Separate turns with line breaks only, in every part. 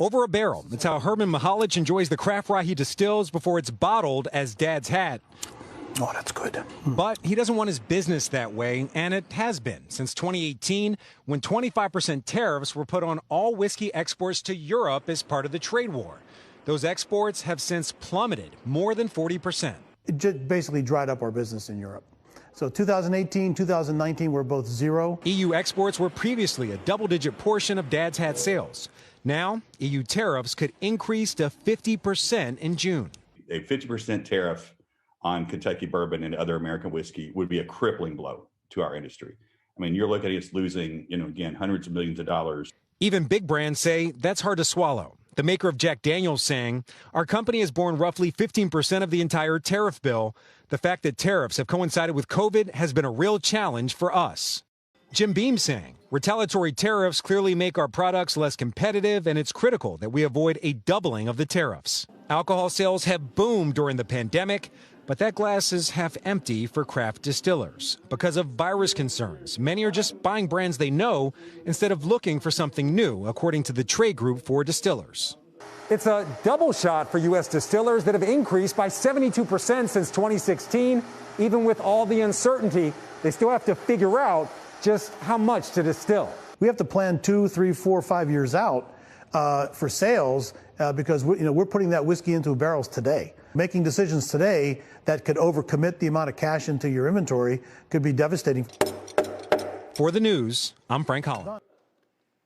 over a barrel. That's how Herman Mihalich enjoys the craft rye he distills before it's bottled as Dad's hat.
Oh, that's good.
But he doesn't want his business that way, and it has been since 2018 when 25% tariffs were put on all whiskey exports to Europe as part of the trade war. Those exports have since plummeted more than 40%.
It just basically dried up our business in Europe. So 2018, 2019 were both zero.
EU exports were previously a double-digit portion of Dad's Hat sales. Now, EU tariffs could increase to 50% in June.
A 50% tariff on Kentucky bourbon and other American whiskey would be a crippling blow to our industry. I mean, you're looking at us losing, again, hundreds of millions of dollars.
Even big brands say that's hard to swallow. The maker of Jack Daniel's saying, our company has borne roughly 15% of the entire tariff bill. The fact that tariffs have coincided with COVID has been a real challenge for us. Jim Beam saying, retaliatory tariffs clearly make our products less competitive, and it's critical that we avoid a doubling of the tariffs. Alcohol sales have boomed during the pandemic, but that glass is half empty for craft distillers. Because of virus concerns, many are just buying brands they know instead of looking for something new, according to the Trade Group for Distillers. It's a double shot for U.S. distillers that have increased by 72% since 2016. Even with all the uncertainty, they still have to figure out just how much to distill.
We have to plan 2, 3, 4, 5 years out for sales because we're putting that whiskey into barrels today. Making decisions today that could overcommit the amount of cash into your inventory could be devastating.
For the news, I'm Frank Holland.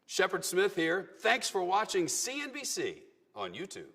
Shepard Smith here. Thanks for watching CNBC on YouTube.